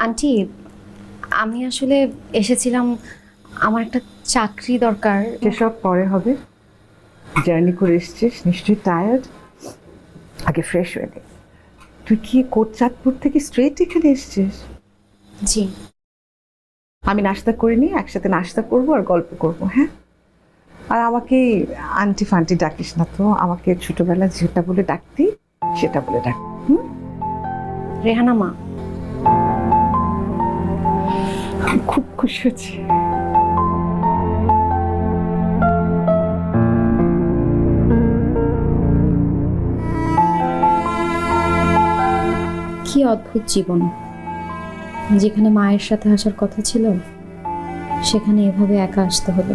Aunty, আমি আসলে এসেছিলাম, আমার একটা চাকরি দরকার। সেসব পরে হবে। জার্নি করে এসছিস, নিশ্চয়ই টায়ার্ড। আগে ফ্রেশ হয়ে নে। তুই কি কোটচাঁদপুর থেকে স্ট্রেট এখানে এসছিস? জি। আমি নাস্তা করে নিয়ে একসাথে নাস্তা করবো আর গল্প করব, হ্যাঁ? আর আমাকে আন্টি ফান্টি ডাকিস না তো, আমাকে ছোটবেলা যেটা বলে ডাকতি সেটা বলে ডাক। রেহানা মা। আমি খুব খুশি হয়েছি। কি অদ্ভুত জীবন, যেখানে মায়ের সাথে আসার কথা ছিল সেখানে এভাবে একা আসতে হলো।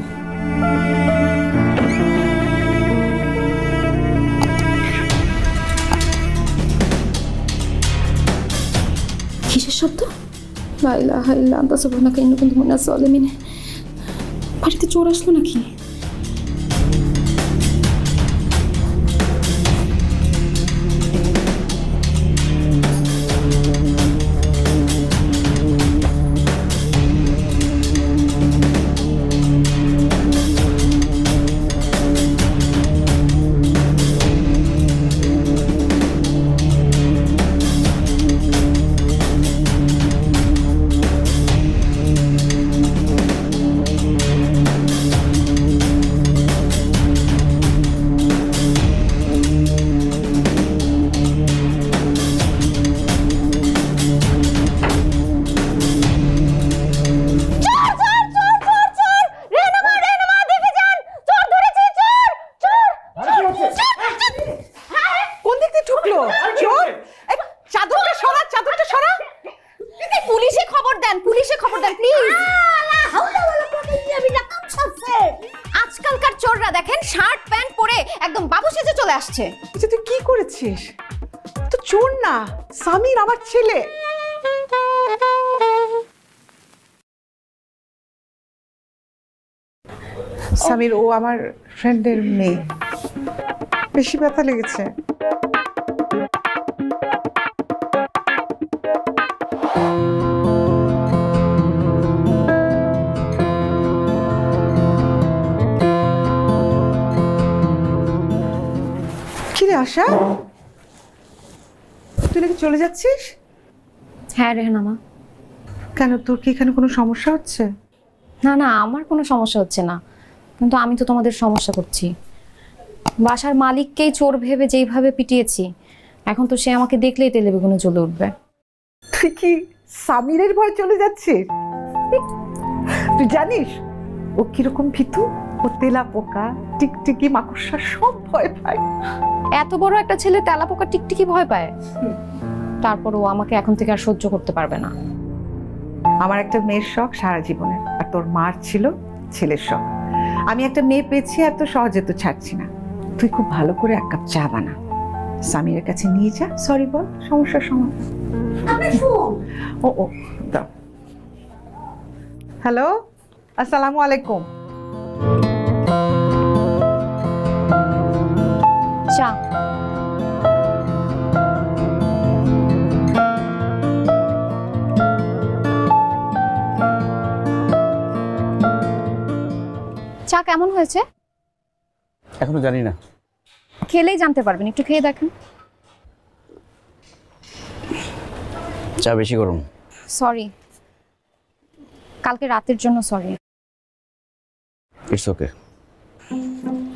কিসের শব্দ? লা ইলাহা ইল্লা আনতা সুবহানাকা ইন্নী কুনতু মিনাজ জালিমিন। বাড়িতে চোর আসলো নাকি? আজকালকার চোররা দেখেন শার্ট প্যান্ট পরে একদম বাবু সেজে চলে আসছে। তুই কি করেছিস? তো চোর না, সামির আমার ছেলে। সামির ও আমার ফ্রেন্ডের মেয়ে। বেশি ব্যথা লেগেছে। কিরে আশা, তুই নাকি চলে যাচ্ছিস? হ্যাঁ রেহানা মা। কেন, তোর কি এখানে কোনো সমস্যা হচ্ছে? না না, আমার কোনো সমস্যা হচ্ছে না, কিন্তু আমি তো তোমাদের সমস্যা করছি। বাসার মালিককেই চোর ভেবে যেইভাবে পিটিয়েছি, এখন তো সে আমাকে দেখলেই তেলে বেগুনে জ্বলে উঠবে। তুই কি সামিরের ভয় চলে যাচ্ছিস? তুই জানিস ও কিরকম ভীতু? ও তেলা পোকা, টিকটিকি, মাকড়সা সব ভয় পায়। এত বড় একটা ছেলে তেলাপোকা টিকটিকি ভয় পায়? তারপর ও আমাকে এখন থেকে আর সহ্য করতে পারবে না। আমার একটা মেয়ের শখ সারা জীবনের, আর তোর মার ছিল ছেলের শখ। আমি একটা মেয়ে পেয়েছি, এত সহজে তো ছাড়ছি না। তুই খুব ভালো করে এক কাপ চা বানা, সামিরের কাছে নিয়ে যা, সরি বল, সমস্যার সমাধান। ও ও দাও। হ্যালো, আসসালামু আলাইকুম। চা। চা কেমন হয়েছে? এখনো জানি না, খেলেই জানতে পারবেন, একটু খেয়ে দেখেন। চা বেশি গরম। সরি, কালকে রাতের জন্য সরি। It's okay.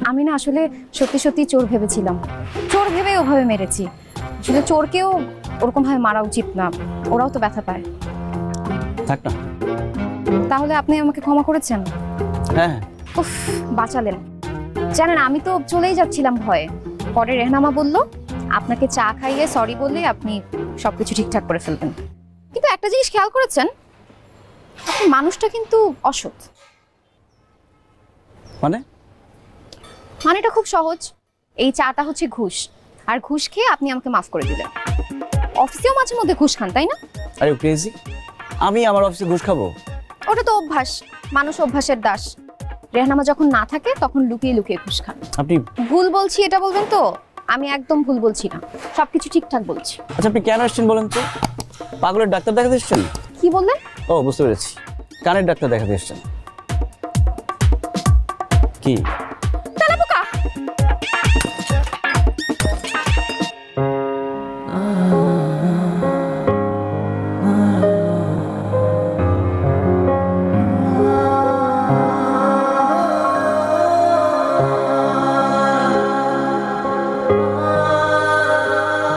আমি না আসলে সত্যি সত্যি চোর ভেবেছিলাম, চোর ভেবে ওভাবে মেরেছি। আসলে চোরকেও ওরকম ভাবে মারা উচিত না, ওরাও তো ব্যথা পায়। থাক না। তাহলে আপনি আমাকে ক্ষমা করেছেন? হ্যাঁ। উফ, বাঁচালেন। জানেন, আমি তো চলেই যাচ্ছিলাম ভয়ে। পরে রেহনামা বলল আপনাকে চা খাইয়ে সরি বললে আপনি সবকিছু ঠিকঠাক করে ফেলবেন। কিন্তু একটা জিনিস খেয়াল করেছেন, আপনি মানুষটা কিন্তু অসৎ। মানেটা খুব সহজ, এই চাটা হচ্ছে ঘুষ, আর ঘুষ খেয়ে আপনি আমাকে মাফ করে দিলেন। অফিসেও মাঝে মধ্যে ঘুষ খান, তাই না? আরে ক্রেজি, আমি আমার অফিসে ঘুষ খাবো? ওটা তো অভ্যাস, মানুষ অভ্যাসের দাস। রেহনামা যখন না থাকে তখন লুকিয়ে লুকিয়ে ঘুষ খান। আপনি ভুল বলছি এটা বলবেন তো? আমি একদম ভুল বলছি না, সবকিছু ঠিকঠাক বলছি। আচ্ছা, আপনি কেন এসেছেন বলেন তো? পাগলের ডাক্তার দেখাতে এসেছেন? কি বললেন? ও বুঝতে পেরেছি, কানের ডাক্তার দেখাতে এসছেন। কি